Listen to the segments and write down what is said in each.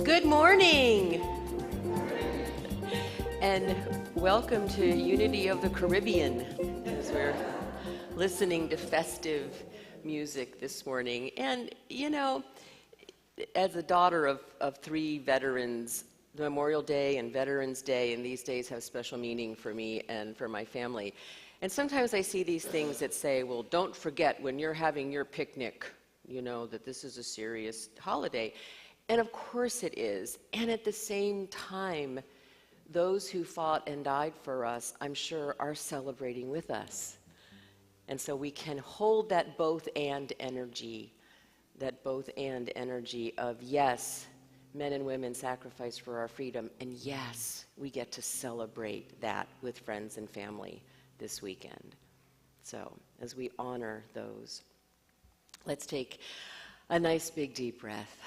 Good morning, and welcome to Unity of the Caribbean, as we're listening to festive music this morning. And, you know, as a daughter of three veterans, Memorial Day and Veterans Day and these days have special meaning for me and for my family. And sometimes I see these things that say, well, don't forget when you're having your picnic, you know, that this is a serious holiday. And of course it is. And at the same time, those who fought and died for us, I'm sure, are celebrating with us. And so we can hold that both and energy of, yes, men and women sacrificed for our freedom, and yes, we get to celebrate that with friends and family this weekend. So as we honor those, let's take a nice big deep breath.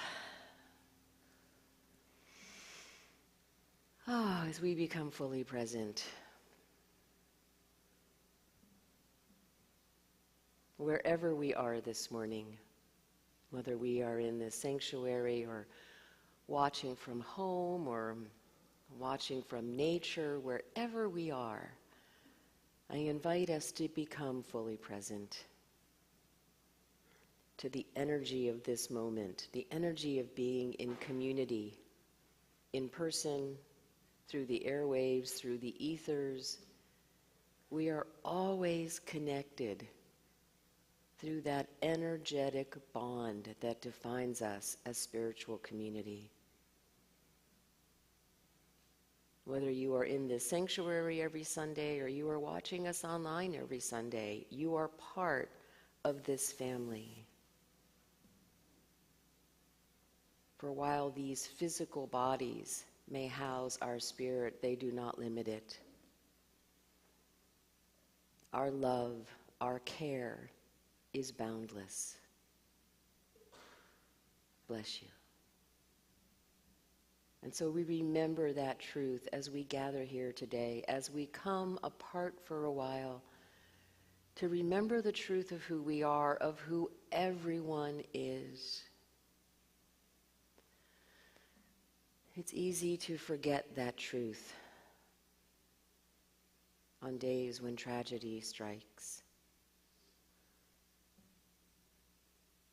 As we become fully present, wherever we are this morning, whether we are in the sanctuary or watching from home or watching from nature, wherever we are, I invite us to become fully present to the energy of this moment, the energy of being in community, in person, through the airwaves, through the ethers. We are always connected through that energetic bond that defines us as spiritual community. Whether you are in this sanctuary every Sunday or you are watching us online every Sunday, you are part of this family. For while these physical bodies may house our spirit, they do not limit it. Our love, our care is boundless. Bless you. And so we remember that truth as we gather here today, as we come apart for a while, to remember the truth of who we are, of who everyone is. It's easy to forget that truth on days when tragedy strikes,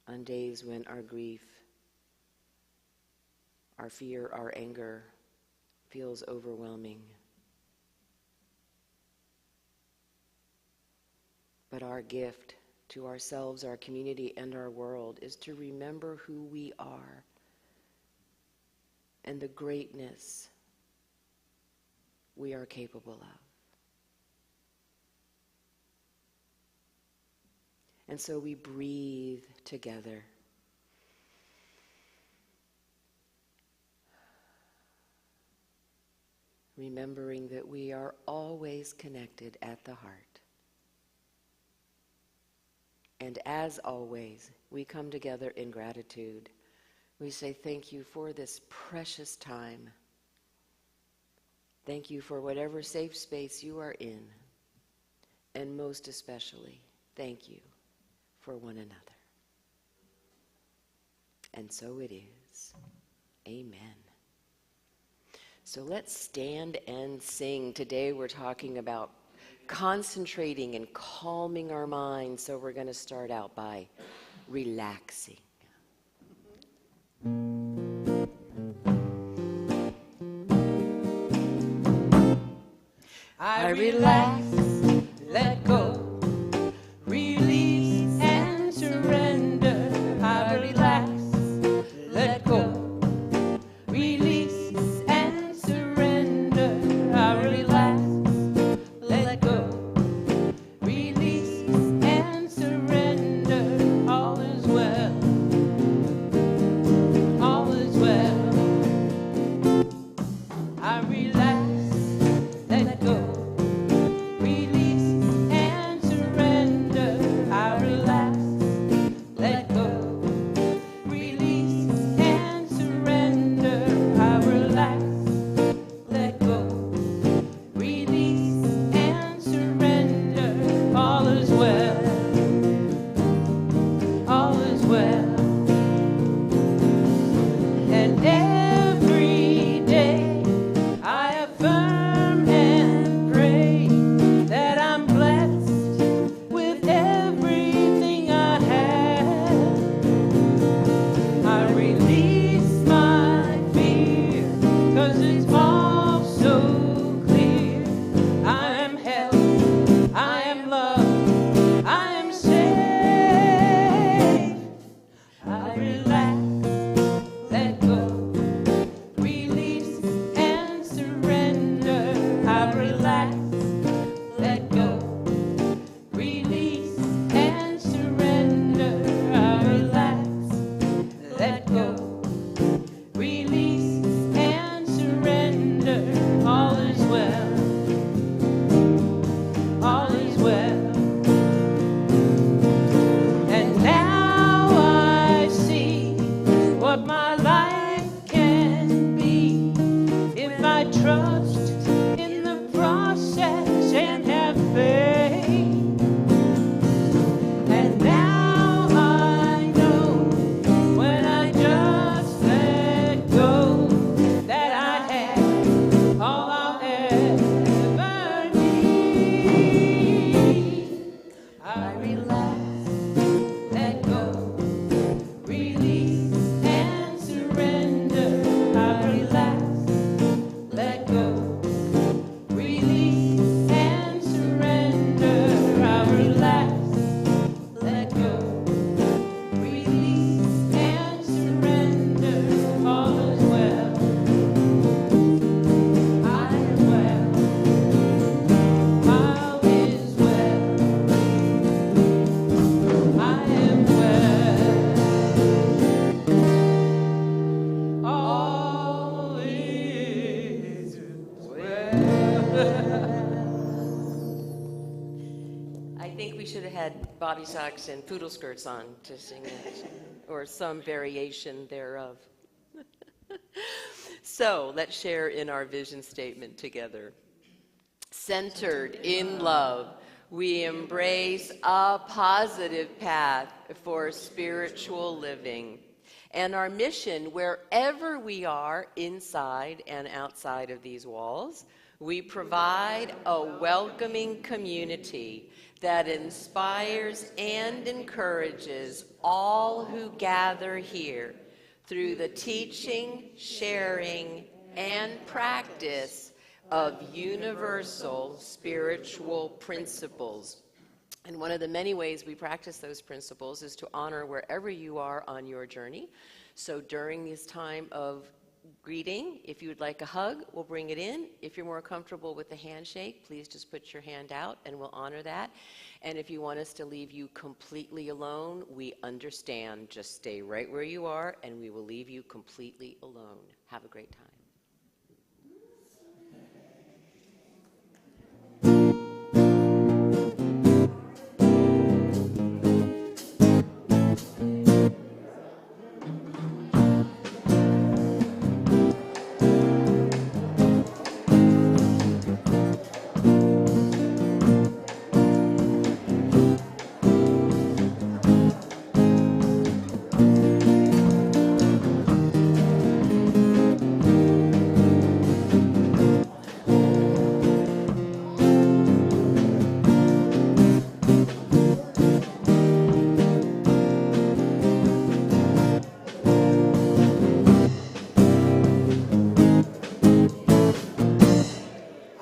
on days when our grief, our fear, our anger feels overwhelming. But our gift to ourselves, our community, and our world is to remember who we are and the greatness we are capable of. And so we breathe together. Remembering that we are always connected at the heart. And as always, we come together in gratitude. We say thank you for this precious time. Thank you for whatever safe space you are in. And most especially, thank you for one another. And so it is. Amen. So let's stand and sing. Today we're talking about concentrating and calming our minds. So we're going to start out by relaxing. I relax, let go, release and surrender. I relax, let go, release and surrender. I relax, let go, release and surrender. All is well, all is well. I relax, let go, have had bobby socks and poodle skirts on to sing it, or some variation thereof. So let's share in our vision statement together. Centered in love, we embrace a positive path for spiritual living. And our mission, wherever we are, inside and outside of these walls, we provide a welcoming community that inspires and encourages all who gather here through the teaching, sharing, and practice of universal spiritual principles. And one of the many ways we practice those principles is to honor wherever you are on your journey. So during this time of greeting, if you would like a hug, we'll bring it in. If you're more comfortable with the handshake, please just put your hand out and we'll honor that. And if you want us to leave you completely alone, we understand. Just stay right where you are and we will leave you completely alone. Have a great time.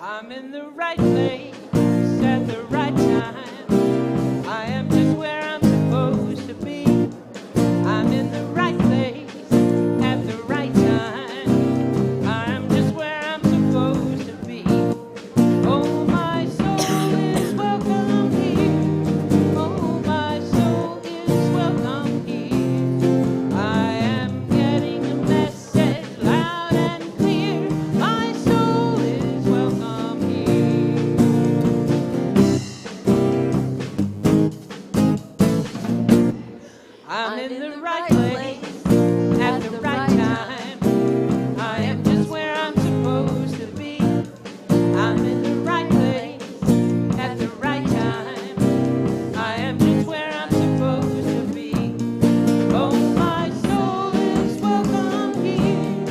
I'm in the right place at the right time. I am just where I'm supposed to be. I'm in the right place at the right time. I am just where I'm supposed to be. Oh, my soul is welcome here. Oh, my soul is welcome here. I am getting a message loud and clear. My soul is welcome here. I'm in the right place at the right time. I am just where I'm supposed to be. I'm in the right place at the right time. I am just where I'm supposed to be. Oh, my soul is welcome here.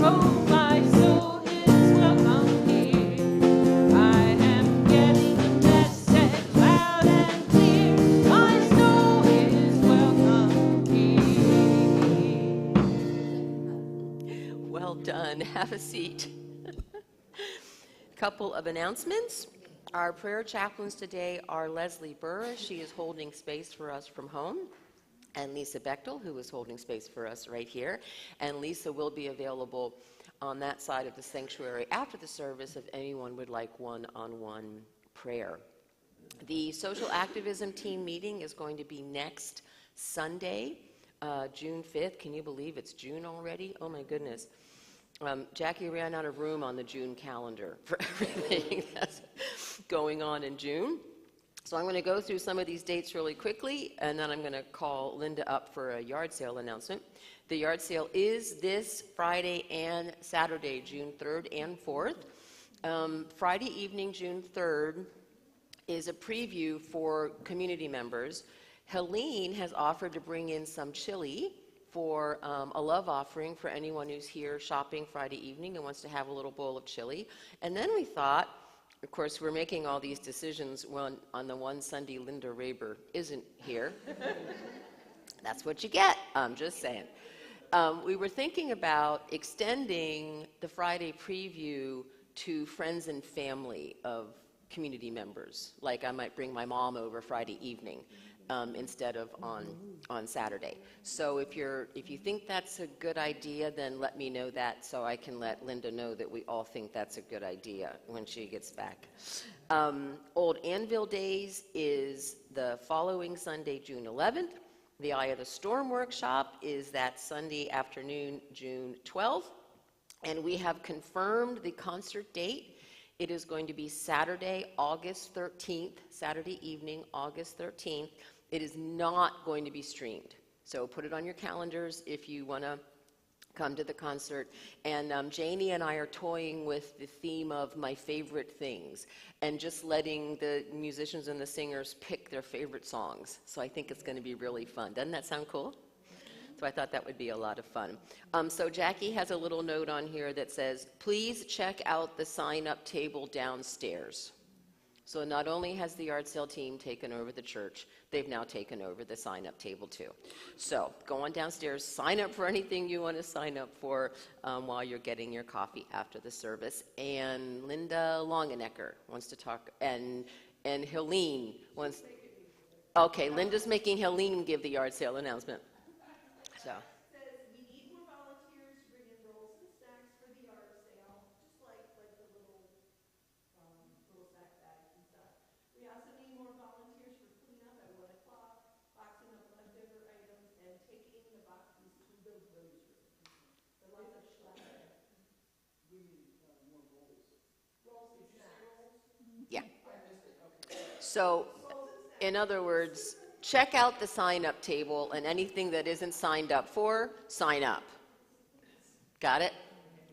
Oh, my soul is welcome here. I am getting a message loud and clear. My soul is welcome here. Well done. Have a seat. Couple of announcements. Our prayer chaplains today are Leslie Burr. She is holding space for us from home. And Lisa Bechtel, who is holding space for us right here. And Lisa will be available on that side of the sanctuary after the service if anyone would like one-on-one prayer. The social activism team meeting is going to be next Sunday, June 5th. Can you believe it's June already? Oh my goodness. Jackie ran out of room on the June calendar for everything that's going on in June. So I'm going to go through some of these dates really quickly, and then I'm going to call Linda up for a yard sale announcement. The yard sale is this Friday and Saturday, June 3rd and 4th. Friday evening, June 3rd, is a preview for community members. Helene has offered to bring in some chili for a love offering for anyone who's here shopping Friday evening and wants to have a little bowl of chili. And then we thought, of course, we're making all these decisions on the one Sunday Linda Raber isn't here. That's what you get, I'm just saying. We were thinking about extending the Friday preview to friends and family of community members. Like I might bring my mom over Friday evening instead of on Saturday. So if you think that's a good idea, then let me know that so I can let Linda know that we all think that's a good idea when she gets back. Old Anvil Days is the following Sunday, June 11th. The Eye of the Storm workshop is that Sunday afternoon, June 12th. And we have confirmed the concert date. It is going to be Saturday, August 13th, Saturday evening, August 13th. It is not going to be streamed. So put it on your calendars if you want to come to the concert. And Janie and I are toying with the theme of my favorite things and just letting the musicians and the singers pick their favorite songs. So I think it's going to be really fun. Doesn't that sound cool? So I thought that would be a lot of fun. So Jackie has a little note on here that says, please check out the sign-up table downstairs. So not only has the yard sale team taken over the church, they've now taken over the sign-up table too. So go on downstairs, sign up for anything you want to sign up for while you're getting your coffee after the service. And Linda Longenecker wants to talk, and Helene wants. Okay, Linda's making Helene give the yard sale announcement. So. Says we need more volunteers to bring in rolls and snacks for the yard sale, just like the little snack bags and stuff. We also need more volunteers for cleanup at 1 o'clock, boxing up leftover items, and taking the boxes to the rosary. So lots of schlapp. We need more rolls. Rolls and snacks. Yeah. So, in other words, check out the sign-up table, and anything that isn't signed up for, sign up. Got it?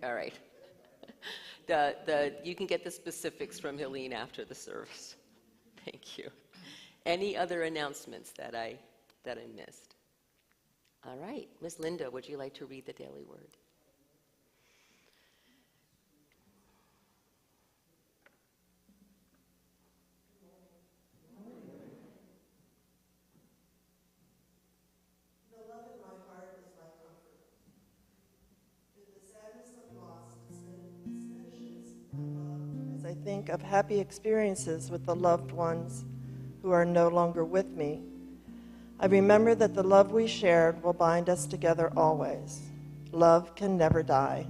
All right. You can get the specifics from Helene after the service. Thank you. Any other announcements that I missed? All right. Miss Linda, would you like to read the daily word? I think of happy experiences with the loved ones who are no longer with me. I remember that the love we shared will bind us together always. Love can never die.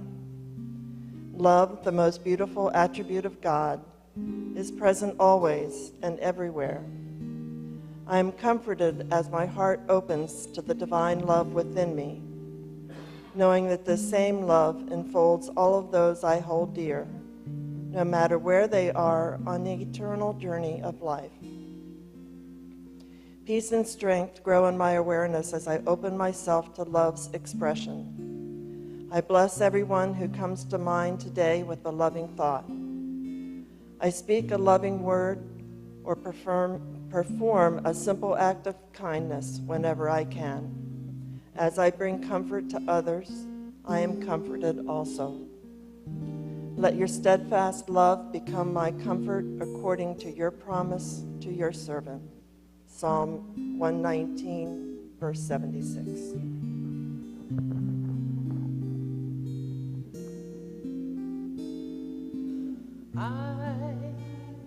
Love, the most beautiful attribute of God, is present always and everywhere. I am comforted as my heart opens to the divine love within me, knowing that this same love enfolds all of those I hold dear, no matter where they are on the eternal journey of life. Peace and strength grow in my awareness as I open myself to love's expression. I bless everyone who comes to mind today with a loving thought. I speak a loving word or perform a simple act of kindness whenever I can. As I bring comfort to others, I am comforted also. Let your steadfast love become my comfort according to your promise to your servant. Psalm 119, verse 76. I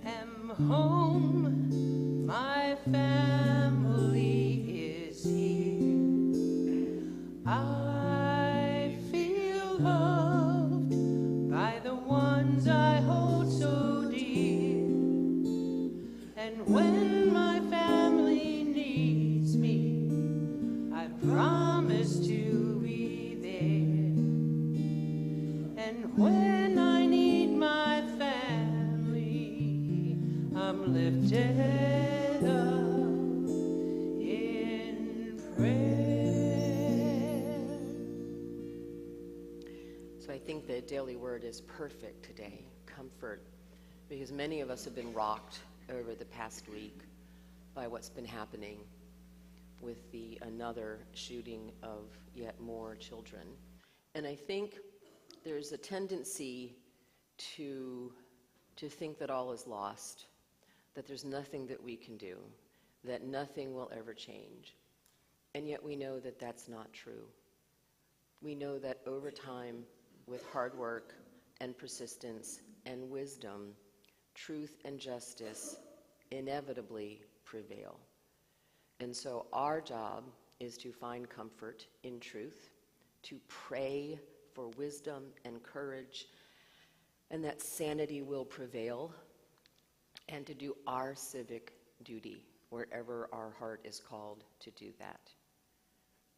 am home, my family is here. I feel loved by the ones I hold so dear. And when my family needs me, I promise to be there. And when I need my family, I'm lifted up in prayer. So I think the daily word is perfect today, comfort, because many of us have been rocked over the past week by what's been happening with another shooting of yet more children. And I think there's a tendency to think that all is lost, that there's nothing that we can do, that nothing will ever change. And yet we know that that's not true. We know that over time, with hard work and persistence and wisdom, truth and justice inevitably prevail. And so our job is to find comfort in truth, to pray for wisdom and courage, and that sanity will prevail, and to do our civic duty wherever our heart is called to do that.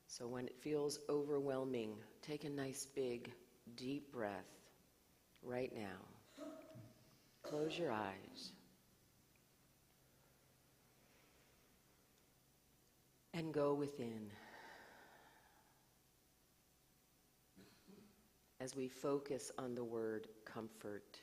So when it feels overwhelming, take a nice big deep breath right now. Close your eyes. And go within. As we focus on the word comfort.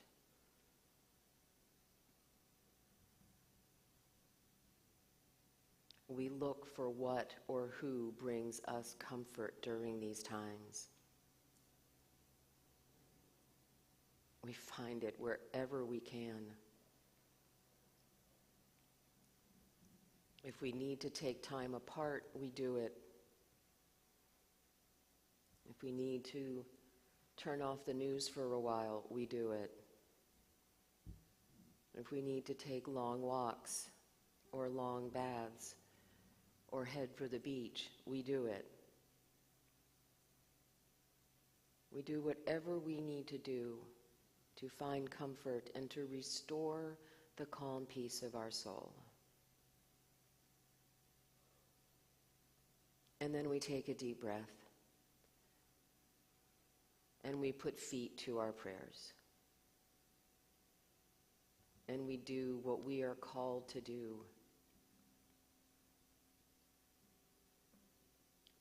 We look for what or who brings us comfort during these times. We find it wherever we can. If we need to take time apart, we do it. If we need to turn off the news for a while, we do it. If we need to take long walks or long baths or head for the beach, we do it. We do whatever we need to do to find comfort and to restore the calm peace of our soul. And then we take a deep breath and we put feet to our prayers. And we do what we are called to do,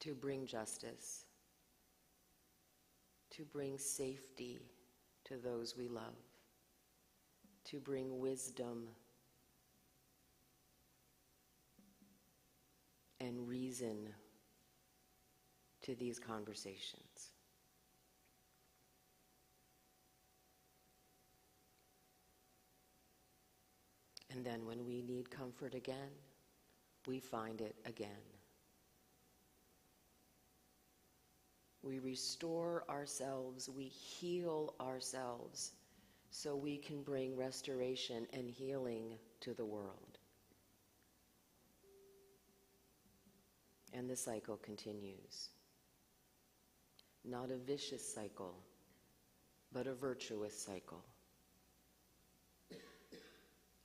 to bring justice, to bring safety to those we love, to bring wisdom and reason to these conversations. And then when we need comfort again, we find it again. We restore ourselves, we heal ourselves, so we can bring restoration and healing to the world. And the cycle continues. Not a vicious cycle, but a virtuous cycle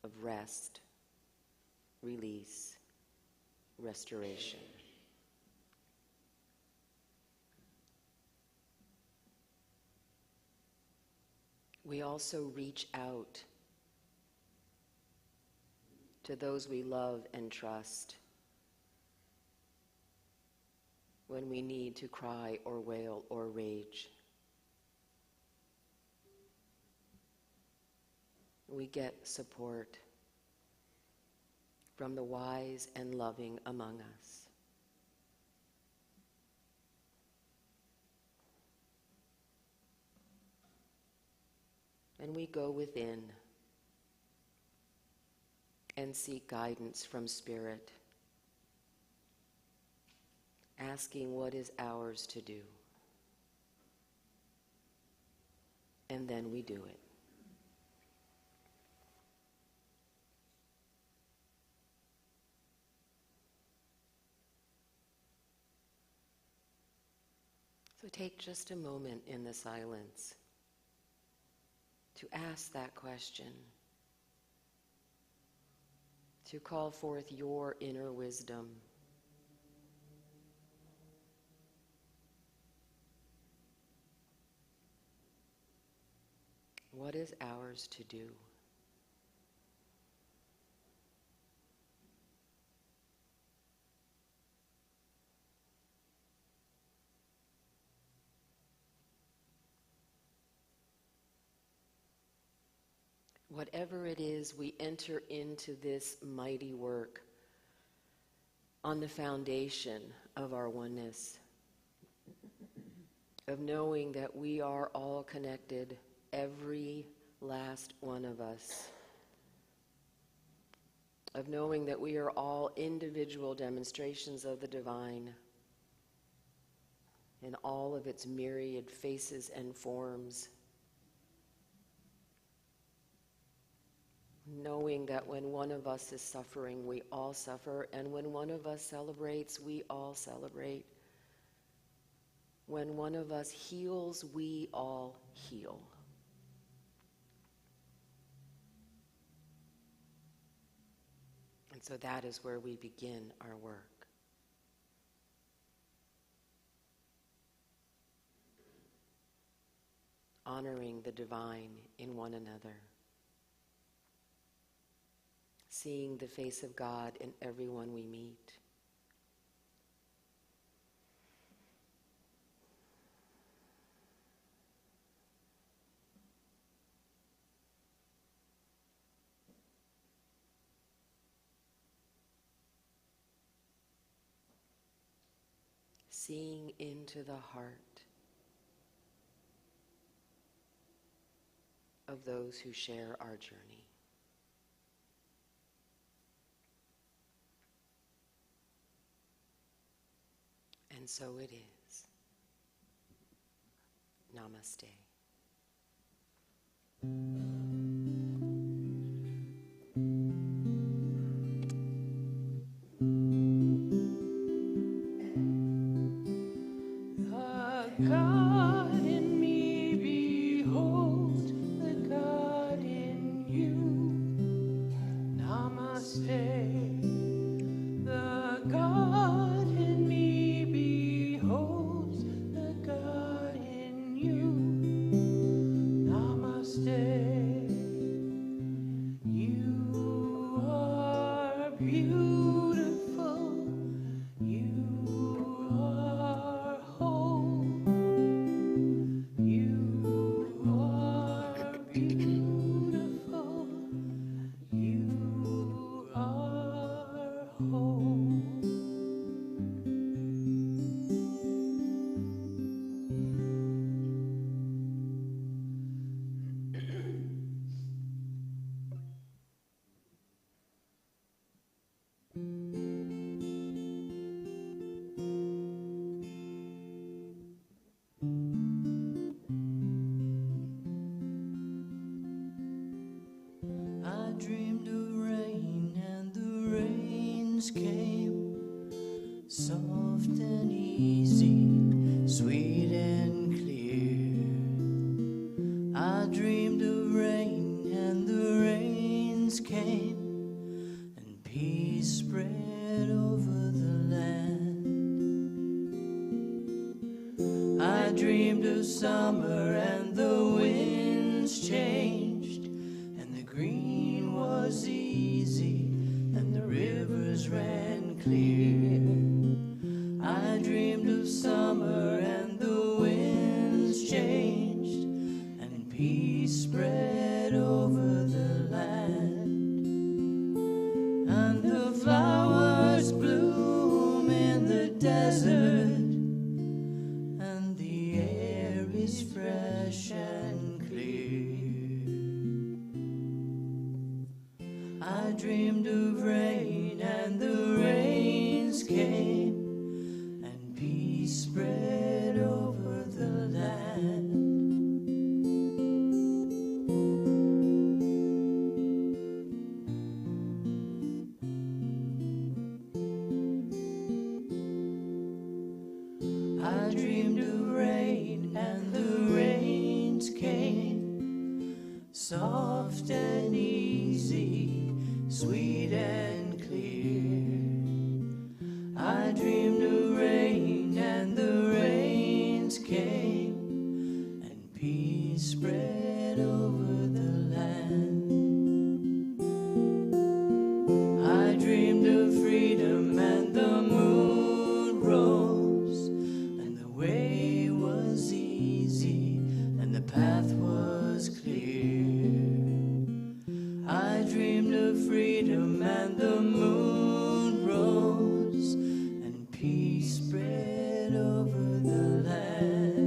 of rest, release, restoration. We also reach out to those we love and trust when we need to cry or wail or rage. We get support from the wise and loving among us. And we go within and seek guidance from Spirit, asking what is ours to do. And then we do it. So take just a moment in the silence to ask that question, to call forth your inner wisdom. What is ours to do? Whatever it is, we enter into this mighty work on the foundation of our oneness, of knowing that we are all connected, every last one of us, of knowing that we are all individual demonstrations of the divine in all of its myriad faces and forms. Knowing that when one of us is suffering, we all suffer, and when one of us celebrates, we all celebrate. When one of us heals, we all heal. And so that is where we begin our work. Honoring the divine in one another. seeing the face of God in everyone we meet. Seeing into the heart of those who share our journey. And so it is. Namaste. The God in me beholds the God in you. Namaste. The God in me beholds the God in you. Namaste. You are beautiful. You are whole. You are beautiful. You are whole. I dreamed of rain and the rains came, soft and easy, sweet and clear. I dreamed of rain and the rains came, and peace spread over the land. I dreamed of summer and the winds changed, and the green was easy, and the rivers ran clear. I dreamed of summer and the winds changed, and peace spread over the land. And the flowers bloom in the desert, and the air is fresh and clear. I dreamed of rain and the rains came, and peace spread over the land. I dreamed of rain and the rains came, soft and easy, sweet and clear. I dreamed of rain and the rains came, and peace spread over the land. I dreamed of freedom and the moon rose, and the way was easy, and the path was clear. I dreamed of freedom and the moon rose, and peace spread over the land.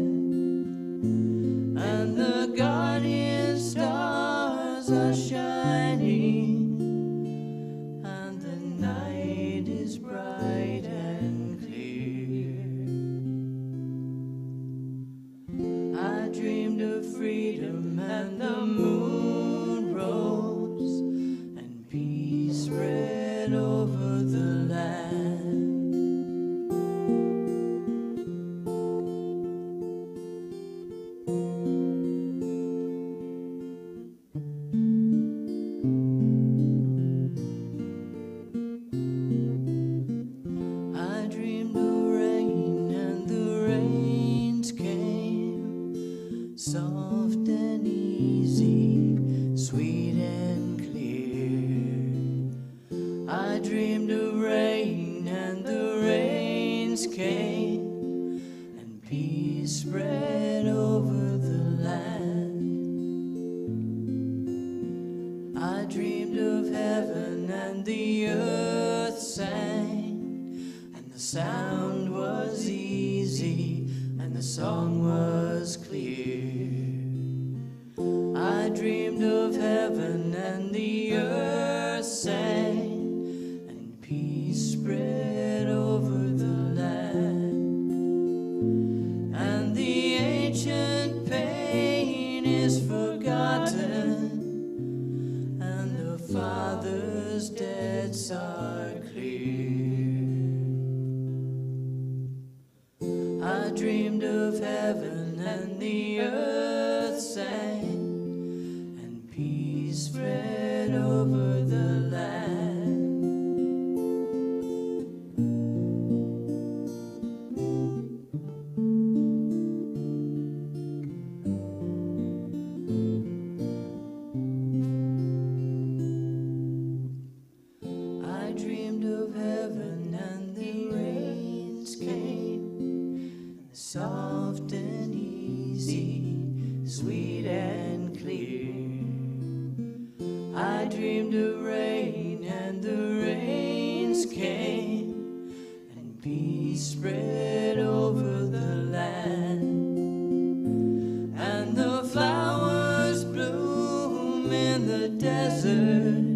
And the guardian stars are shining, and the night is bright and clear. I dreamed of freedom and the moon rose, and peace spread over the land. I dreamed of rain and the rains came, soft and easy, sweet and clear. dreamed of rain, and the rains came, and peace spread over the land. I dreamed of heaven, and the earth sang, and the sound was easy, and the song was clear. I dreamed of heaven, and the earth sang, and peace spread over the land. And the ancient pain is forgotten, and the Father's debts are clear. I dreamed of heaven, and the earth sang, and peace spread over the land. I dreamed of heaven, and the rains came, and the soft and easy, sweet and clear. I dreamed of rain, and the rains came, and peace spread over the land. And the flowers bloom in the desert,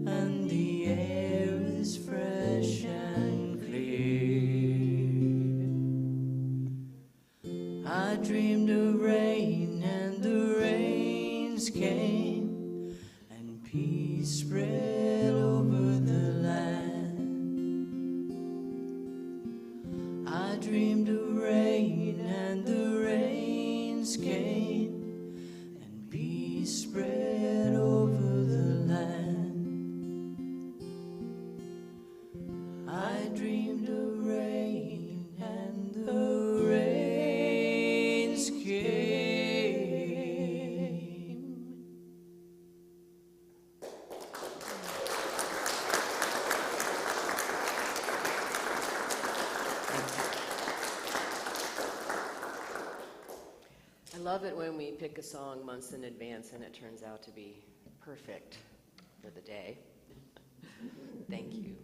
and the air is fresh and clear. I dreamed of rain, and the rains came, and peace spread over the land. I dreamed of rain, and the rains came, and peace spread over the land. I dreamed of rain, and the rains came. I love it when we pick a song months in advance and it turns out to be perfect for the day. Thank you.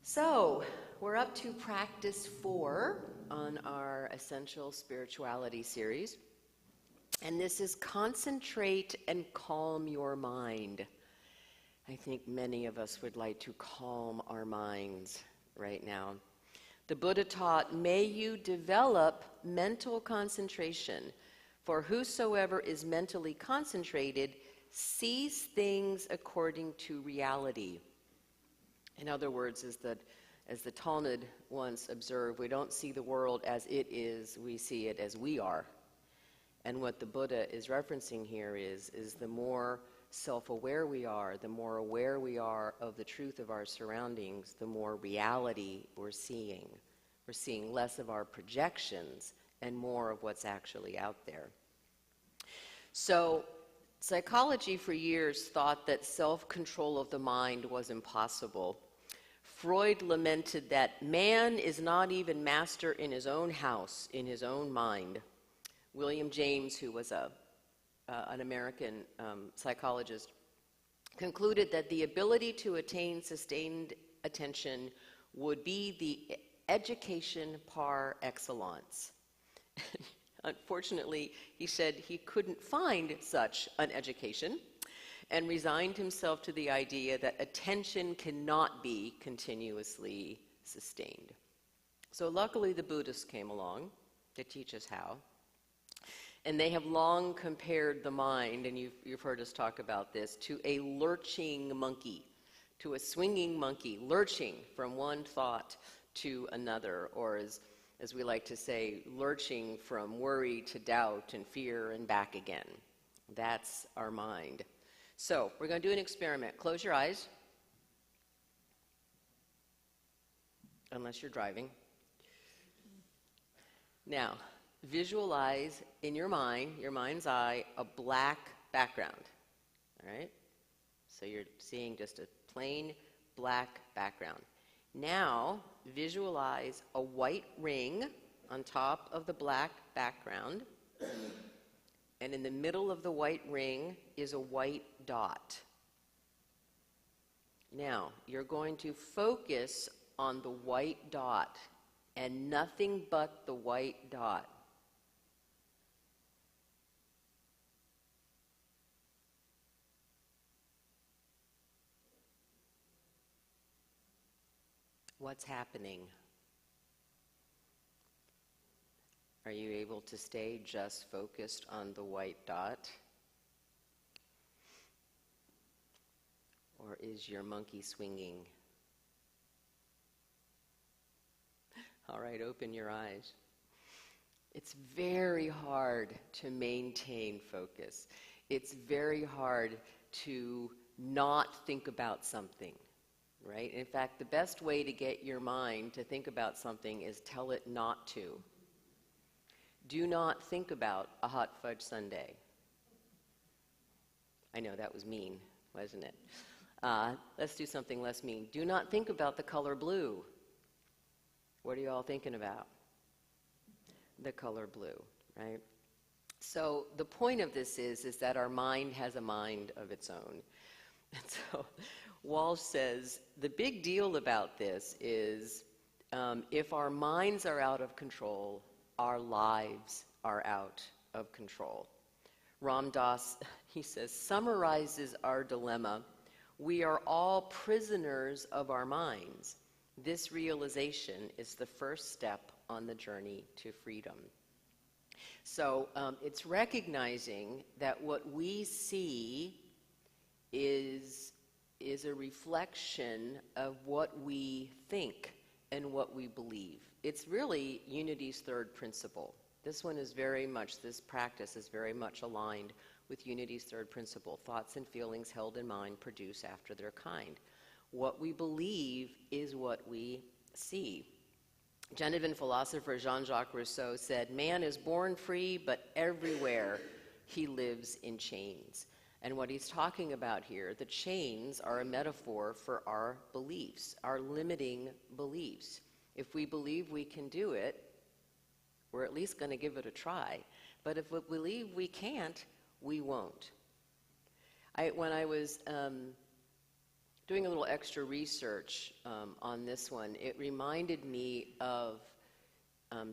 So, we're up to practice 4 on our Essential Spirituality series. And this is concentrate and calm your mind. I think many of us would like to calm our minds right now. The Buddha taught, may you develop mental concentration, for whosoever is mentally concentrated sees things according to reality. In other words, as the Talmud once observed, we don't see the world as it is, we see it as we are. And what the Buddha is referencing here is the more self-aware we are, the more aware we are of the truth of our surroundings, the more reality we're seeing. We're seeing less of our projections and more of what's actually out there. So, psychology for years thought that self-control of the mind was impossible. Freud lamented that man is not even master in his own house, in his own mind. William James, who was an American psychologist, concluded that the ability to attain sustained attention would be the education par excellence. Unfortunately, he said he couldn't find such an education and resigned himself to the idea that attention cannot be continuously sustained. So luckily the Buddhists came along to teach us how. And they have long compared the mind, and you've heard us talk about this, to a lurching monkey, to a swinging monkey, lurching from one thought to another, or as we like to say, lurching from worry to doubt and fear and back again. That's our mind. So we're going to do an experiment. Close your eyes, unless you're driving. Now, visualize in your mind's eye, a black background. All right? So you're seeing just a plain black background. Now, visualize a white ring on top of the black background, and in the middle of the white ring is a white dot. Now, you're going to focus on the white dot and nothing but the white dot. What's happening? Are you able to stay just focused on the white dot? Or is your monkey swinging? All right, open your eyes. It's very hard to maintain focus. It's very hard to not think about something, right? In fact, the best way to get your mind to think about something is tell it not to. Do not think about a hot fudge sundae. I know that was mean, wasn't it? Let's do something less mean. Do not think about the color blue. What are you all thinking about? The color blue, right? So the point of this is that our mind has a mind of its own. And so Walsh says the big deal about this is if our minds are out of control, our lives are out of control. Ram Dass, he says, summarizes our dilemma. We are all prisoners of our minds. This realization is the first step on the journey to freedom. So it's recognizing that what we see is a reflection of what we think and what we believe. It's really Unity's third principle. This practice is very much aligned with Unity's third principle. Thoughts and feelings held in mind produce after their kind. What we believe is what we see. Genevan philosopher Jean-Jacques Rousseau said, man is born free, but everywhere he lives in chains. And what he's talking about here, the chains are a metaphor for our beliefs, our limiting beliefs. If we believe we can do it, we're at least going to give it a try. But if we believe we can't, we won't. When I was doing a little extra research on this one, it reminded me of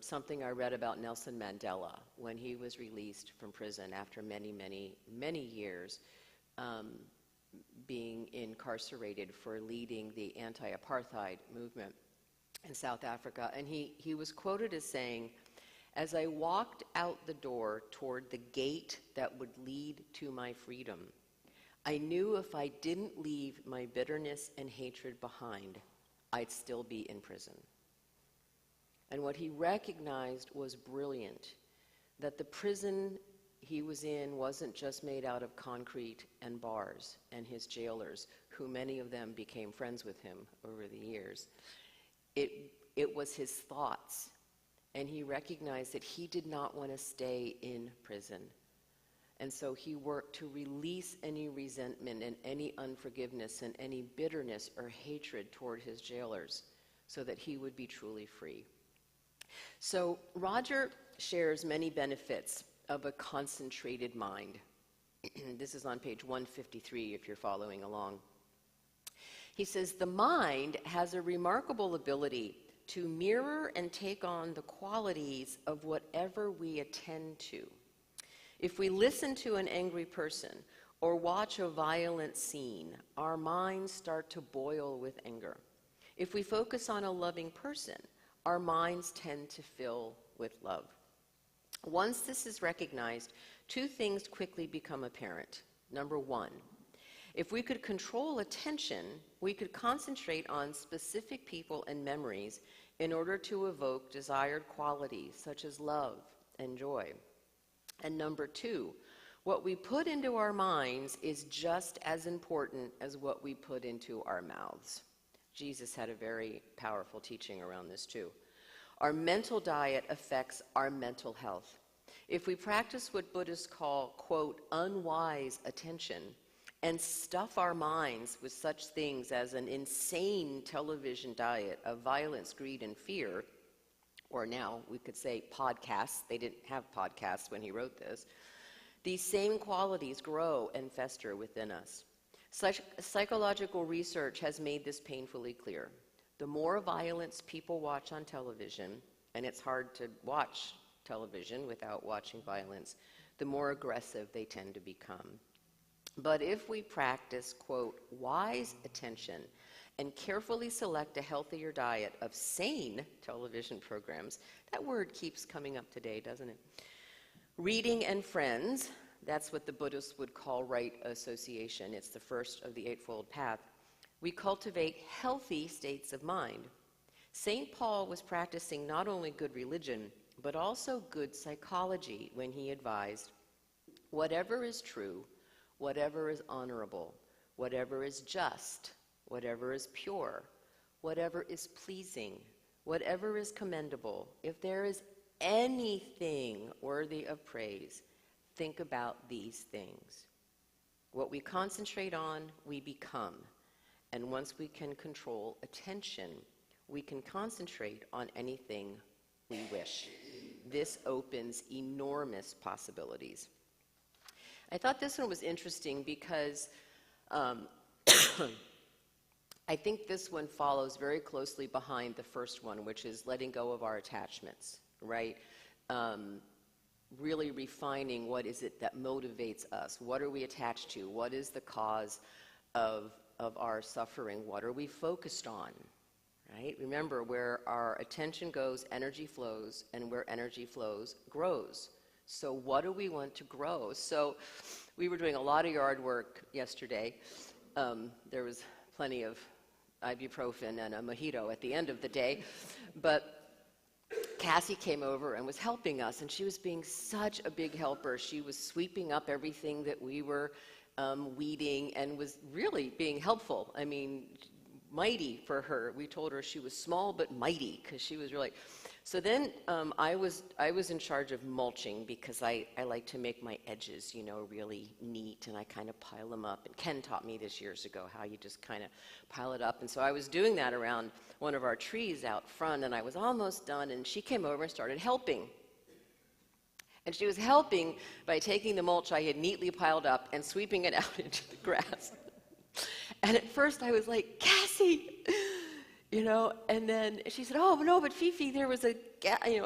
something I read about Nelson Mandela when he was released from prison after many, many, many years being incarcerated for leading the anti-apartheid movement in South Africa. And he was quoted as saying, as I walked out the door toward the gate that would lead to my freedom, I knew if I didn't leave my bitterness and hatred behind, I'd still be in prison. And what he recognized was brilliant, that the prison he was in wasn't just made out of concrete and bars and his jailers, who many of them became friends with him over the years. It was his thoughts, and he recognized that he did not want to stay in prison. And so he worked to release any resentment and any unforgiveness and any bitterness or hatred toward his jailers so that he would be truly free. So Roger shares many benefits of a concentrated mind. This is on page 153 if you're following along. He says, the mind has a remarkable ability to mirror and take on the qualities of whatever we attend to. If we listen to an angry person or watch a violent scene, our minds start to boil with anger. If we focus on a loving person, our minds tend to fill with love. Once this is recognized, two things quickly become apparent. Number one, if we could control attention, we could concentrate on specific people and memories in order to evoke desired qualities such as love and joy. And number two, what we put into our minds is just as important as what we put into our mouths. Jesus had a very powerful teaching around this too. Our mental diet affects our mental health. If we practice what Buddhists call, quote, unwise attention, and stuff our minds with such things as an insane television diet of violence, greed, and fear, or now we could say podcasts. They didn't have podcasts when he wrote this. These same qualities grow and fester within us. Psychological research has made this painfully clear. The more violence people watch on television, and it's hard to watch television without watching violence, the more aggressive they tend to become. But if we practice, quote, wise attention and carefully select a healthier diet of sane television programs, that word keeps coming up today, doesn't it? Reading and friends, that's what the Buddhists would call right association. It's the first of the Eightfold Path. We cultivate healthy states of mind. St. Paul was practicing not only good religion, but also good psychology when he advised, whatever is true, whatever is honorable, whatever is just, whatever is pure, whatever is pleasing, whatever is commendable, if there is anything worthy of praise, think about these things. What we concentrate on, we become. And once we can control attention, we can concentrate on anything we wish. This opens enormous possibilities. I thought this one was interesting because I think this one follows very closely behind the first one, which is letting go of our attachments, right? Really refining what is it that motivates us. What are we attached to? What is the cause of our suffering? What are we focused on, right? Remember, where our attention goes, energy flows, and where energy flows, grows. So what do we want to grow? So we were doing a lot of yard work yesterday. There was plenty of ibuprofen and a mojito at the end of the day, but Cassie came over and was helping us, and she was being such a big helper. She was sweeping up everything that we were weeding and was really being helpful. I mean, mighty for her. We told her she was small but mighty because she was really... So then I was in charge of mulching because I like to make my edges, you know, really neat, and I kind of pile them up. And Ken taught me this years ago, how you just kind of pile it up. And so I was doing that around one of our trees out front, and I was almost done, and she came over and started helping. And she was helping by taking the mulch I had neatly piled up and sweeping it out into the grass. And at first I was like, Cassie! You know, and then she said, oh, no, but Fifi, there was a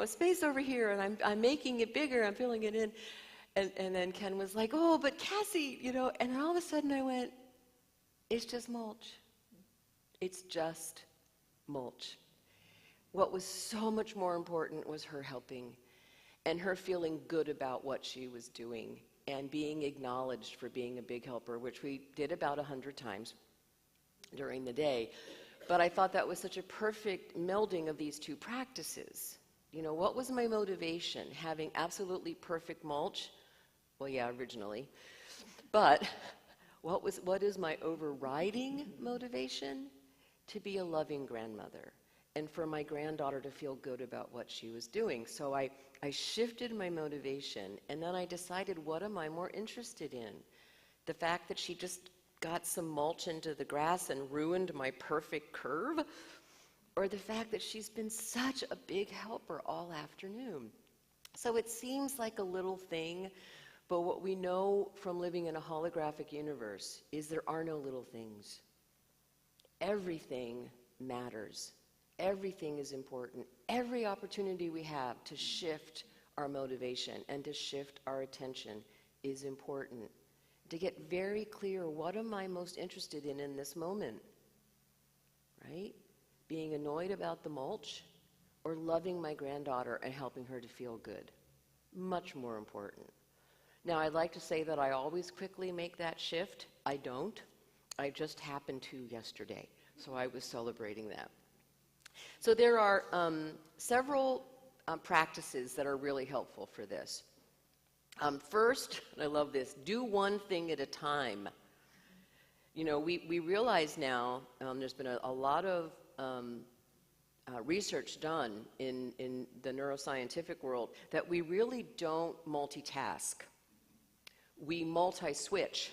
space over here, and I'm making it bigger, I'm filling it in. And then Ken was like, oh, but Cassie, you know, and then all of a sudden I went, it's just mulch. It's just mulch. What was so much more important was her helping and her feeling good about what she was doing and being acknowledged for being a big helper, which we did about 100 times during the day. But I thought that was such a perfect melding of these two practices. You know, what was my motivation? Having absolutely perfect mulch? Well, yeah, originally. But what is my overriding motivation? To be a loving grandmother and for my granddaughter to feel good about what she was doing. So I shifted my motivation, and then I decided, what am I more interested in? The fact that she just got some mulch into the grass and ruined my perfect curve, or the fact that she's been such a big helper all afternoon. So it seems like a little thing, but what we know from living in a holographic universe is there are no little things. Everything matters. Everything is important. Every opportunity we have to shift our motivation and to shift our attention is important. To get very clear, what am I most interested in this moment, right? Being annoyed about the mulch or loving my granddaughter and helping her to feel good? Much more important. Now, I'd like to say that I always quickly make that shift. I don't. I just happened to yesterday, so I was celebrating that. So there are several practices that are really helpful for this. First, and I love this, do one thing at a time. You know, we realize now, there's been a lot of research done in the neuroscientific world that we really don't multitask. We multi-switch.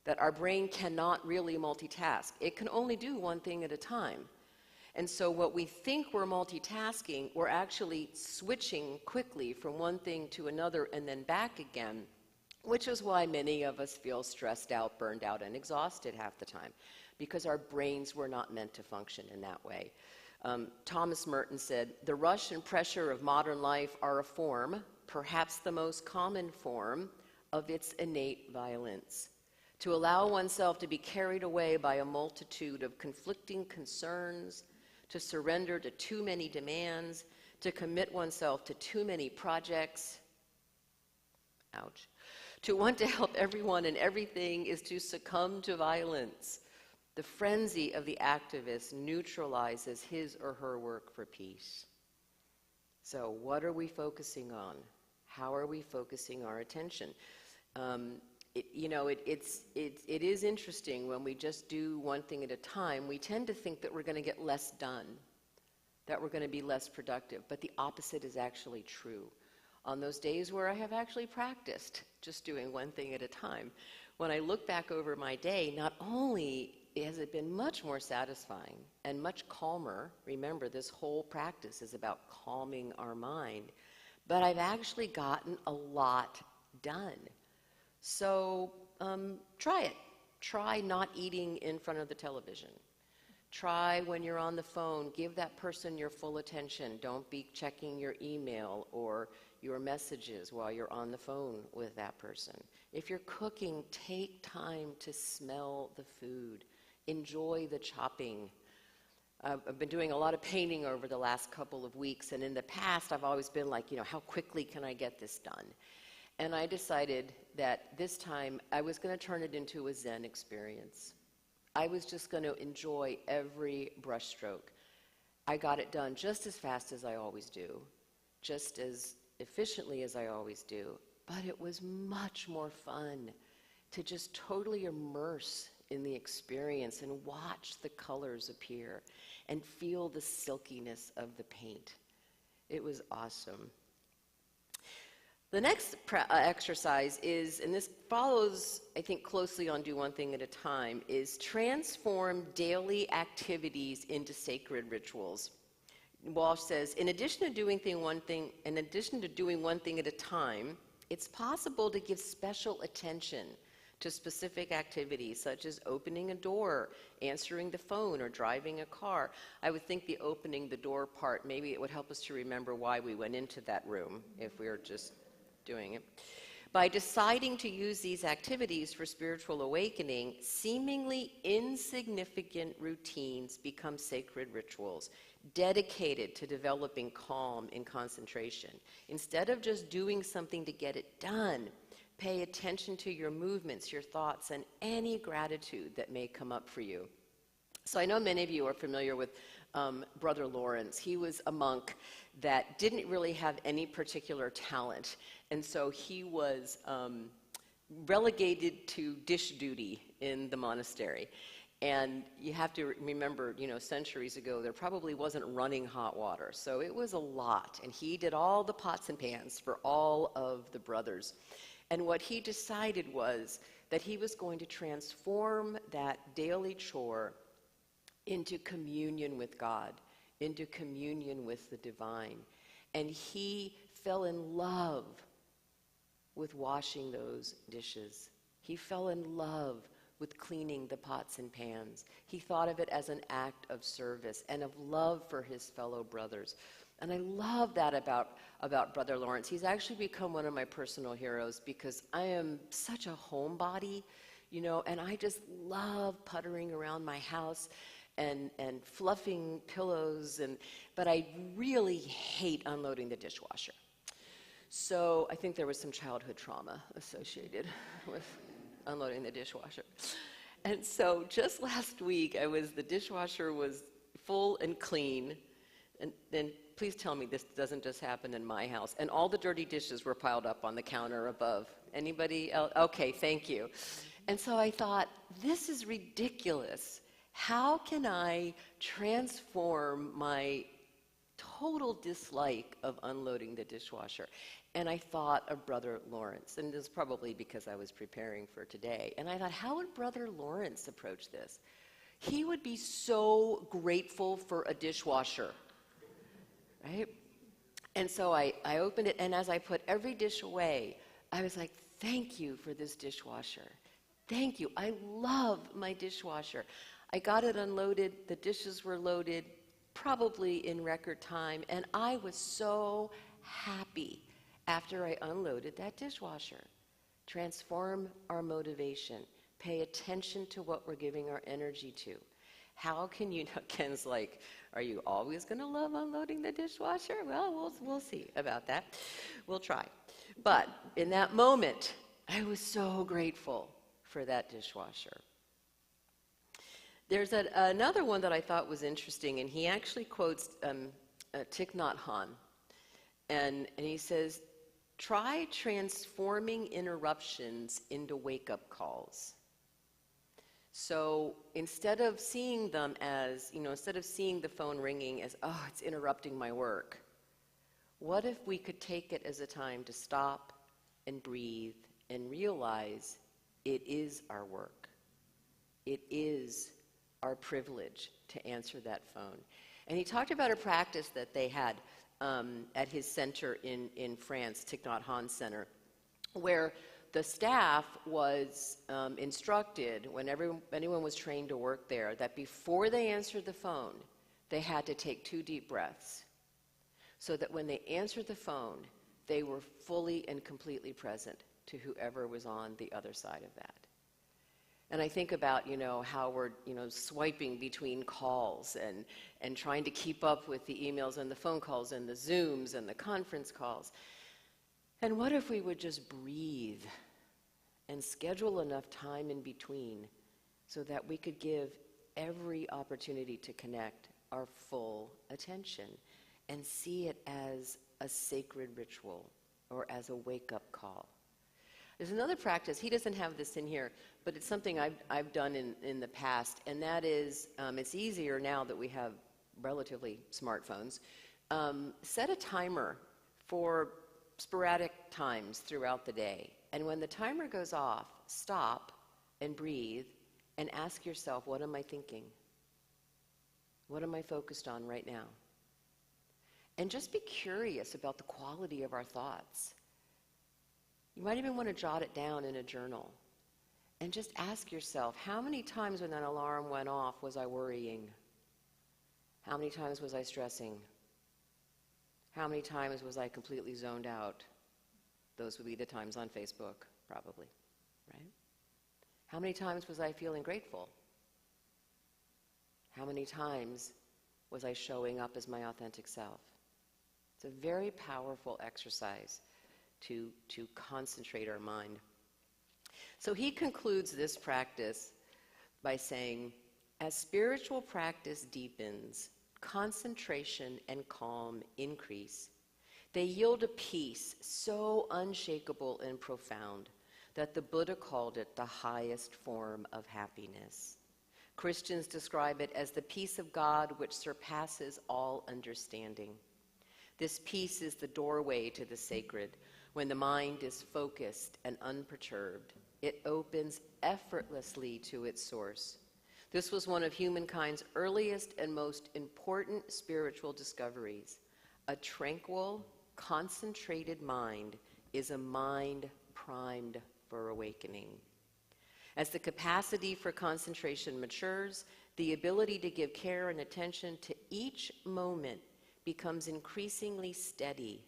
that our brain cannot really multitask. It can only do one thing at a time. And so what we think we're multitasking, we're actually switching quickly from one thing to another and then back again, which is why many of us feel stressed out, burned out, and exhausted half the time, because our brains were not meant to function in that way. Thomas Merton said, "The rush and pressure of modern life are a form, perhaps the most common form, of its innate violence. To allow oneself to be carried away by a multitude of conflicting concerns, to surrender to too many demands, to commit oneself to too many projects, ouch, to want to help everyone and everything is to succumb to violence. The frenzy of the activist neutralizes his or her work for peace." So what are we focusing on? How are we focusing our attention? It is interesting when we just do one thing at a time. We tend to think that we're going to get less done, that we're going to be less productive, but the opposite is actually true. On those days where I have actually practiced just doing one thing at a time, when I look back over my day, not only has it been much more satisfying and much calmer. Remember, this whole practice is about calming our mind, but I've actually gotten a lot done. So try it. Try not eating in front of the television. Try when you're on the phone, give that person your full attention. Don't be checking your email or your messages while you're on the phone with that person. If you're cooking, take time to smell the food. Enjoy the chopping. I've been doing a lot of painting over the last couple of weeks, and in the past I've always been like, how quickly can I get this done? And I decided that this time I was going to turn it into a Zen experience. I was just going to enjoy every brushstroke. I got it done just as fast as I always do, just as efficiently as I always do, but it was much more fun to just totally immerse in the experience and watch the colors appear and feel the silkiness of the paint. It was awesome. The next exercise is, and this follows, I think, closely on do one thing at a time, is transform daily activities into sacred rituals. Walsh says, in addition to doing one thing at a time, it's possible to give special attention to specific activities such as opening a door, answering the phone, or driving a car. I would think the opening the door part, maybe it would help us to remember why we went into that room if we were just doing it. By deciding to use these activities for spiritual awakening, seemingly insignificant routines become sacred rituals, dedicated to developing calm and concentration. Instead of just doing something to get it done, pay attention to your movements, your thoughts, and any gratitude that may come up for you. So I know many of you are familiar with Brother Lawrence. He was a monk that didn't really have any particular talent, and so he was relegated to dish duty in the monastery. And you have to remember, centuries ago, there probably wasn't running hot water, so it was a lot. And he did all the pots and pans for all of the brothers. And what he decided was that he was going to transform that daily chore into communion with God, into communion with the divine. And he fell in love with washing those dishes. He fell in love with cleaning the pots and pans. He thought of it as an act of service and of love for his fellow brothers. And I love that about Brother Lawrence. He's actually become one of my personal heroes because I am such a homebody, and I just love puttering around my house and fluffing pillows, but I really hate unloading the dishwasher. So I think there was some childhood trauma associated with unloading the dishwasher. And so just last week, the dishwasher was full and clean, and please tell me this doesn't just happen in my house. And all the dirty dishes were piled up on the counter above. Anybody else? Okay, thank you. And so I thought, this is ridiculous. How can I transform my total dislike of unloading the dishwasher. And I thought of Brother Lawrence, and this is probably because I was preparing for today. And I thought, how would Brother Lawrence approach this? He would be so grateful for a dishwasher, right? And so I opened it, and as I put every dish away, I was like, thank you for this dishwasher. Thank you. I love my dishwasher. I got it unloaded. The dishes were loaded probably in record time, and I was so happy after I unloaded that dishwasher. Transform our motivation. Pay attention to what we're giving our energy to. How can you know? Ken's like, are you always going to love unloading the dishwasher? Well, we'll see about that. We'll try. But in that moment, I was so grateful for that dishwasher. There's another one that I thought was interesting, and he actually quotes Thich Nhat Hanh. And he says, try transforming interruptions into wake-up calls. So instead of seeing them as, instead of seeing the phone ringing as, oh, it's interrupting my work, what if we could take it as a time to stop and breathe and realize it is our work. It is our privilege to answer that phone. And he talked about a practice that they had at his center in France, Thich Nhat Hanh Center, where the staff was instructed, when anyone was trained to work there, that before they answered the phone, they had to take 2 deep breaths, so that when they answered the phone, they were fully and completely present to whoever was on the other side of that. And I think about, how we're, swiping between calls and trying to keep up with the emails and the phone calls and the Zooms and the conference calls. And what if we would just breathe and schedule enough time in between so that we could give every opportunity to connect our full attention and see it as a sacred ritual or as a wake-up call? There's another practice, he doesn't have this in here, but it's something I've done in the past, and that is, it's easier now that we have relatively smartphones. Set a timer for sporadic times throughout the day. And when the timer goes off, stop and breathe and ask yourself, what am I thinking? What am I focused on right now? And just be curious about the quality of our thoughts. You might even want to jot it down in a journal. And just ask yourself, how many times when that alarm went off was I worrying? How many times was I stressing? How many times was I completely zoned out? Those would be the times on Facebook, probably, right? How many times was I feeling grateful? How many times was I showing up as my authentic self? It's a very powerful exercise to concentrate our mind. So he concludes this practice by saying, as spiritual practice deepens, concentration and calm increase. They yield a peace so unshakable and profound that the Buddha called it the highest form of happiness. Christians describe it as the peace of God which surpasses all understanding. This peace is the doorway to the sacred. When the mind is focused and unperturbed, it opens effortlessly to its source. This was one of humankind's earliest and most important spiritual discoveries. A tranquil, concentrated mind is a mind primed for awakening. As the capacity for concentration matures, the ability to give care and attention to each moment becomes increasingly steady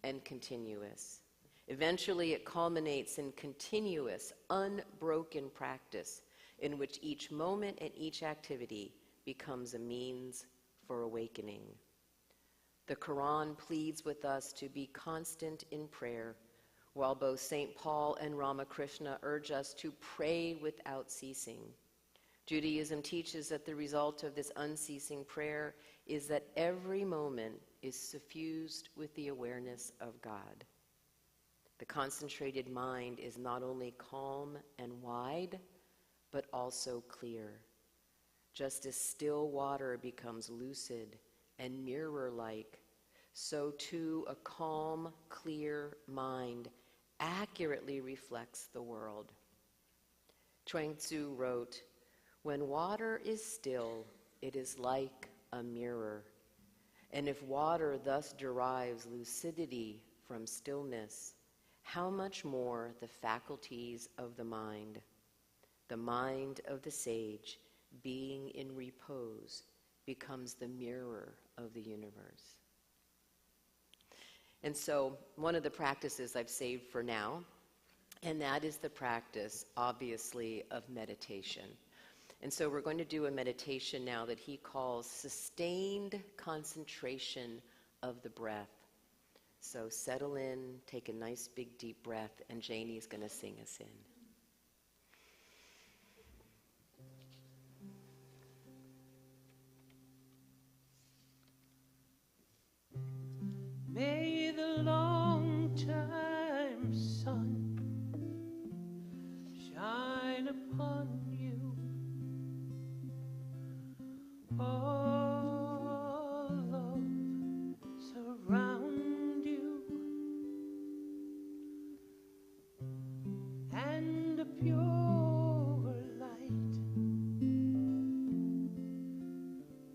and continuous. Eventually, it culminates in continuous, unbroken practice in which each moment and each activity becomes a means for awakening. The Quran pleads with us to be constant in prayer, while both St. Paul and Ramakrishna urge us to pray without ceasing. Judaism teaches that the result of this unceasing prayer is that every moment is suffused with the awareness of God. The concentrated mind is not only calm and wide, but also clear. Just as still water becomes lucid and mirror-like, so too a calm, clear mind accurately reflects the world. Chuang Tzu wrote, "When water is still, it is like a mirror. And if water thus derives lucidity from stillness, how much more the faculties of the mind of the sage, being in repose, becomes the mirror of the universe." And so one of the practices I've saved for now, and that is the practice, obviously, of meditation. And so we're going to do a meditation now that he calls sustained concentration of the breath. So settle in, take a nice big deep breath, and Janie's going to sing us in. May the long time sun shine upon you. All love surround you, and a pure light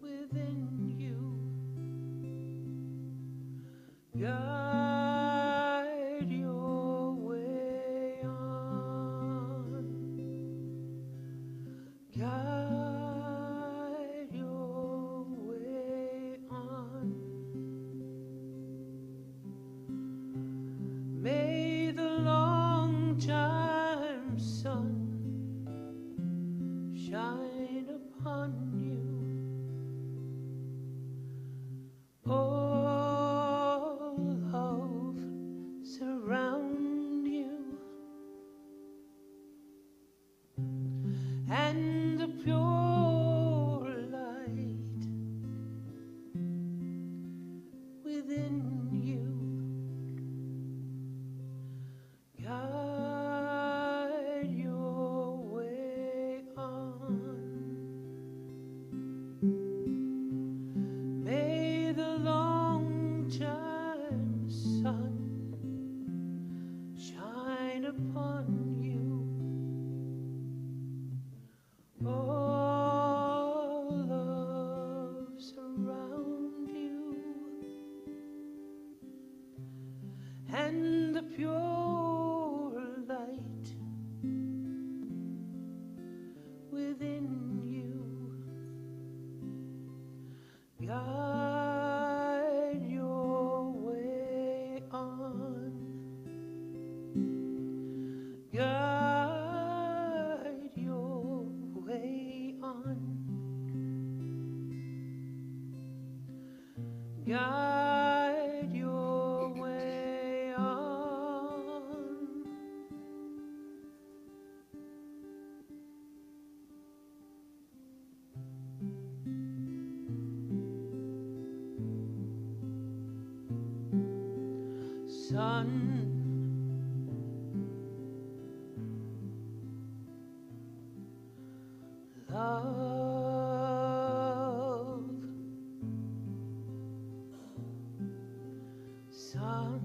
within you. Guide your way on. Guide your way on. May the long time sun shine upon you. All love surround you, and a pure light within you. Guide your way on. May the long time sun shine upon you. All love surround you, and the pure light within you. Guide your way on. Guide your way on. Guide your way on. Sun, love, sun,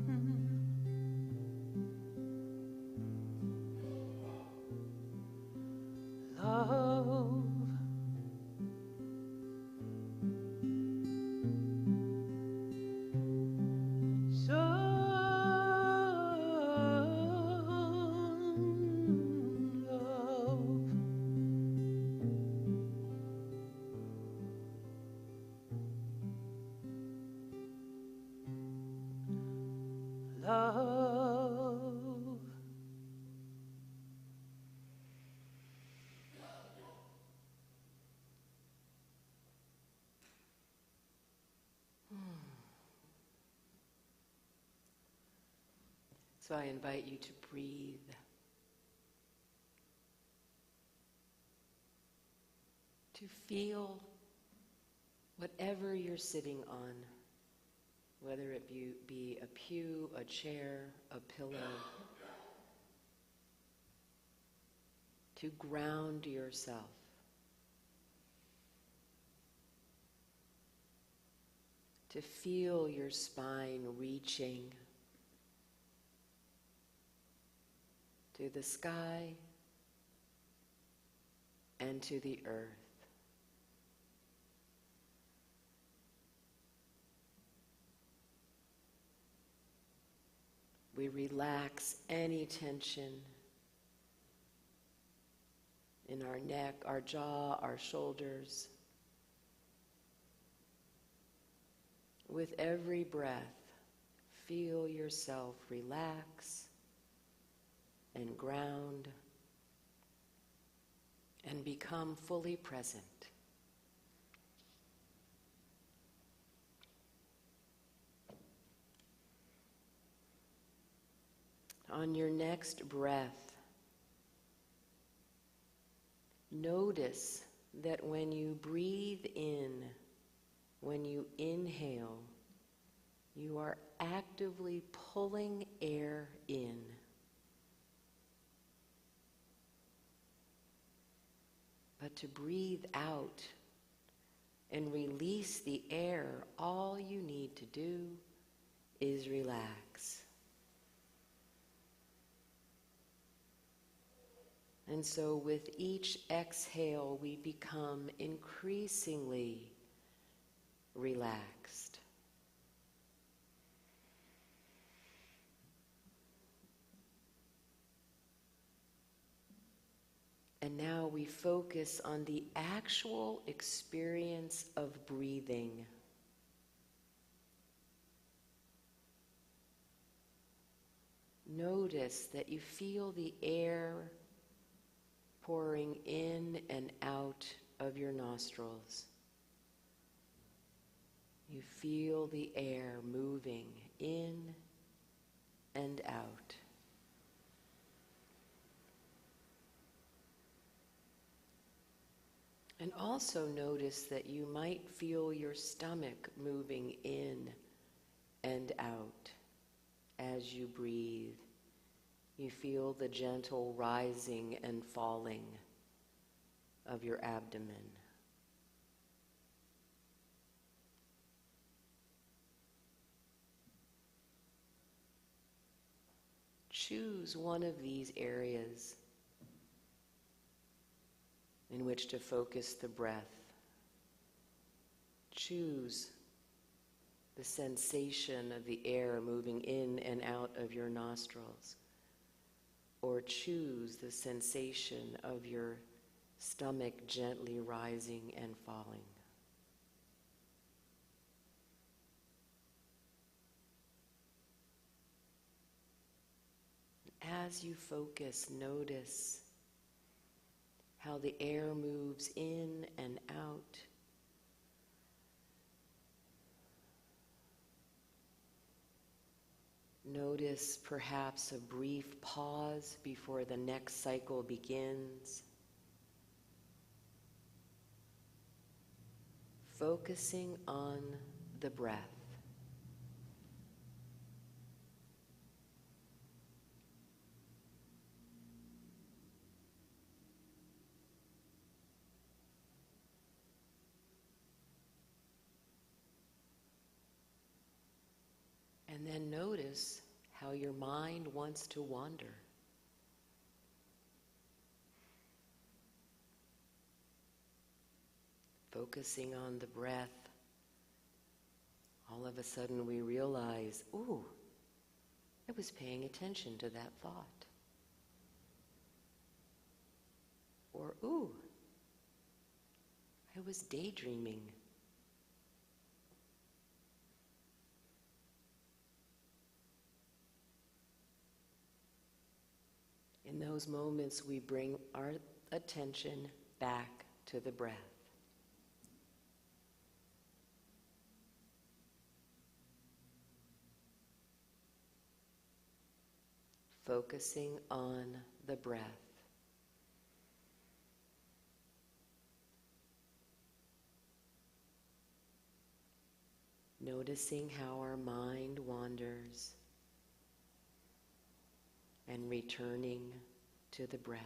love, love. So I invite you to breathe. To feel whatever you're sitting on, whether it be a pew, a chair, a pillow. To ground yourself. to feel your spine reaching to the sky and to the earth. We relax any tension in our neck, our jaw, our shoulders. With every breath, feel yourself relax and ground and become fully present. On your next breath, notice that when you breathe in, when you inhale, you are actively pulling air in. But to breathe out and release the air, all you need to do is relax. And so with each exhale, we become increasingly relaxed. And now we focus on the actual experience of breathing. Notice that you feel the air pouring in and out of your nostrils. You feel the air moving in and out. And also notice that you might feel your stomach moving in and out as you breathe. You feel the gentle rising and falling of your abdomen. Choose one of these areas in which to focus the breath. Choose the sensation of the air moving in and out of your nostrils, or choose the sensation of your stomach gently rising and falling. As you focus, notice how the air moves in and out. Notice perhaps a brief pause before the next cycle begins. Focusing on the breath. And then notice how your mind wants to wander. Focusing on the breath, all of a sudden we realize, ooh, I was paying attention to that thought. Or, ooh, I was daydreaming. In those moments, we bring our attention back to the breath. Focusing on the breath. Noticing how our mind wanders and returning to the breath.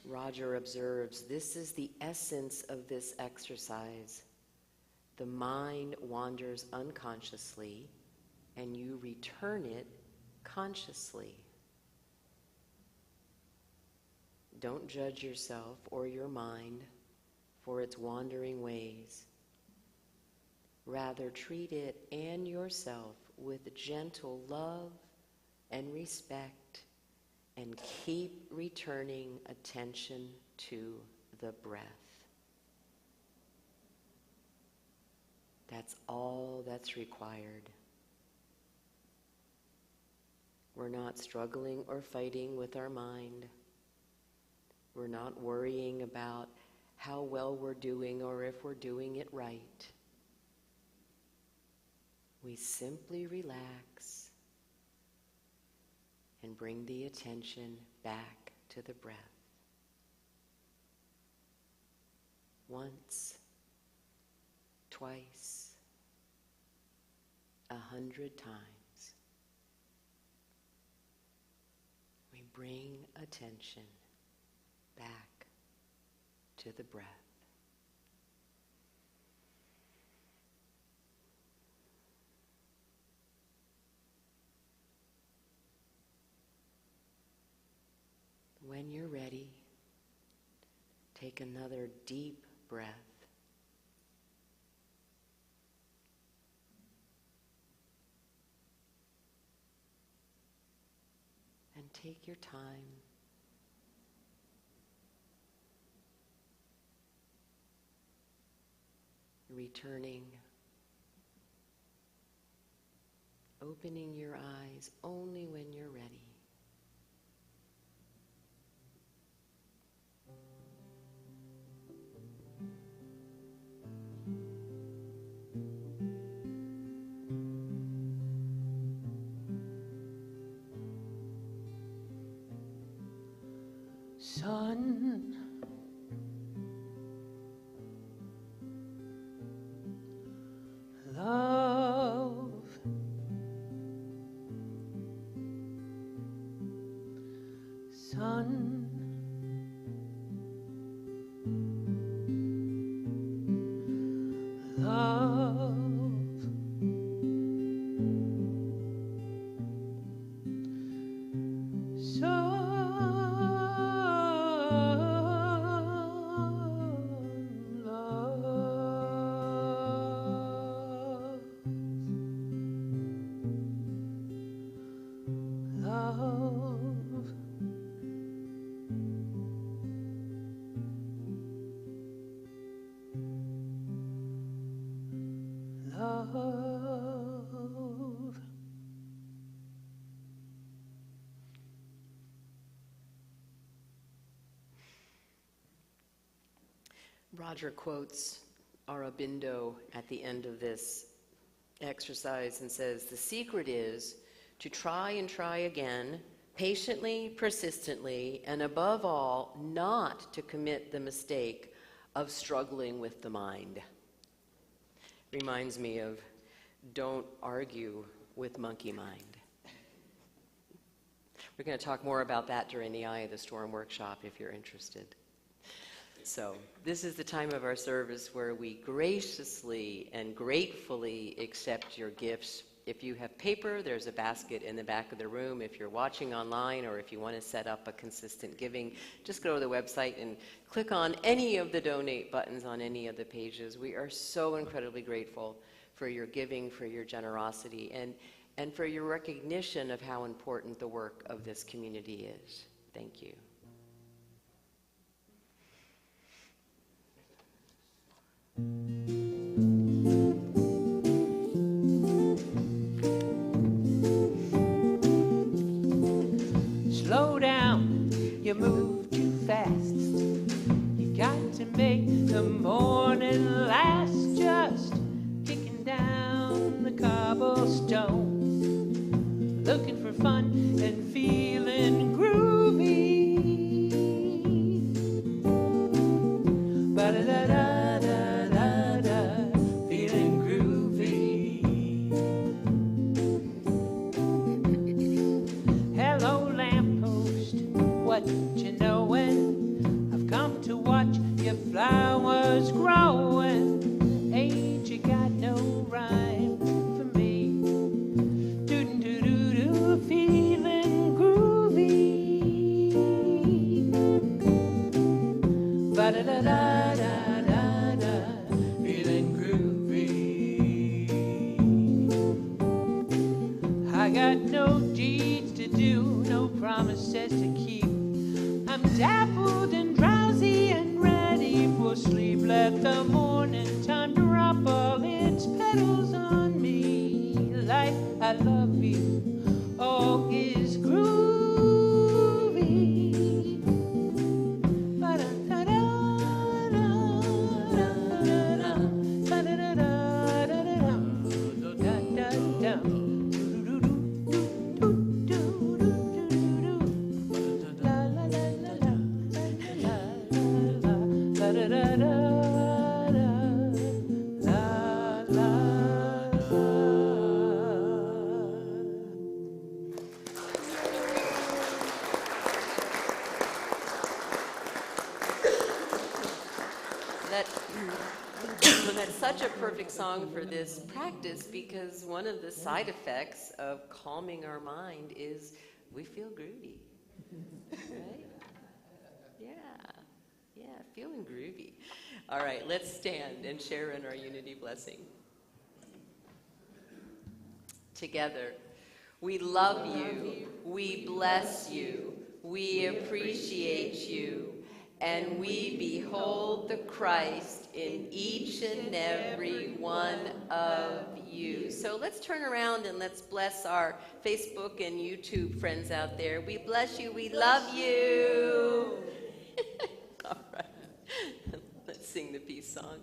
Roger observes, this is the essence of this exercise. The mind wanders unconsciously, and you return it consciously. Don't judge yourself or your mind for its wandering ways. Rather, treat it and yourself with gentle love and respect, and keep returning attention to the breath. That's all that's required. We're not struggling or fighting with our mind. We're not worrying about how well we're doing or if we're doing it right. We simply relax and bring the attention back to the breath. Once, twice, 100 times. We bring attention back to the breath. When you're ready, take another deep breath. And take your time. Returning. Opening your eyes only when you're ready. Sun, love, sun, love, love. Roger quotes Aurobindo at the end of this exercise and says, the secret is to try and try again, patiently, persistently, and above all, not to commit the mistake of struggling with the mind. Reminds me of don't argue with monkey mind. We're going to talk more about that during the Eye of the Storm workshop if you're interested. So this is the time of our service where we graciously and gratefully accept your gifts. If you have paper, there's a basket in the back of the room. If you're watching online or if you want to set up a consistent giving, just go to the website and click on any of the donate buttons on any of the pages. We are so incredibly grateful for your giving, for your generosity, and for your recognition of how important the work of this community is. Thank you. Slow down, you move too fast. You got to make the morning last. Just kicking down the cobblestone, looking for fun and feeling groovy. Ba-da-da-da-da-da-da, feeling groovy. Hello, lamppost, what you knowin'? flowers growing, ain't you got no rhyme for me? Do-do-do-do, feeling groovy. Ba-da-da-da-da-da-da, feeling groovy. I got no deeds to do, no promises to keep. I'm dappled and drowsy and ready for sleep. Let the morning time drop all its petals on me. Like I love you, all is groovy. Ba-da-da-da-da-da-da, ba-da-da-da-da-da-da-da-da-da. That, that's such a perfect song for this practice, because one of the side effects of calming our mind is we feel groovy, right? Yeah, feeling groovy. All right, let's stand and share in our unity blessing. Together, we love you, we bless you, we appreciate you, and we behold the Christ in each and every one of you. So let's turn around and let's bless our Facebook and YouTube friends out there. We bless you, we love you. All right, let's sing the peace song.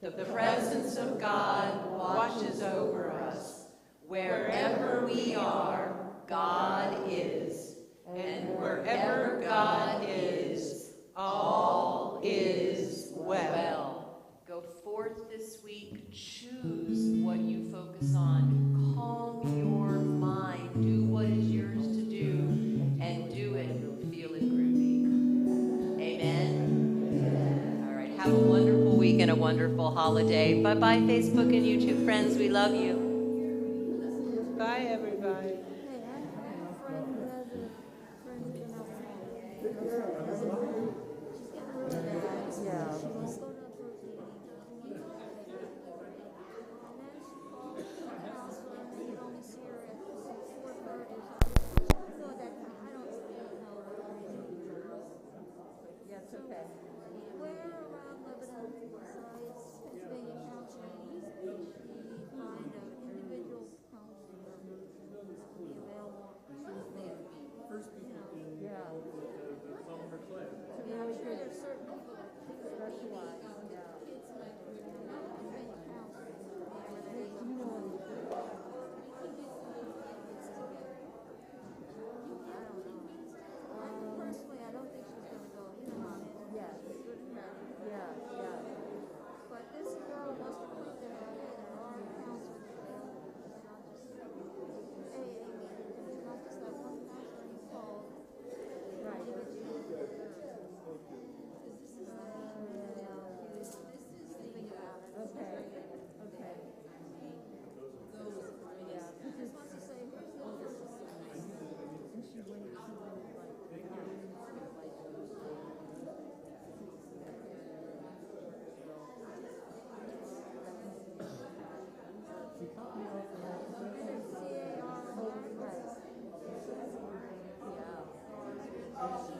The presence of God watches over us. Wherever we are, God is. And wherever God is, all is well. Go forth this week. Choose what you focus on. Calm your mind. Do what is yours to do. And do it feeling groovy. Amen? All right. Have a wonderful week and a wonderful holiday. Bye-bye, Facebook and YouTube friends. We love you. Bye, everybody. Where around Lebanon, besides Pennsylvania County, Oh,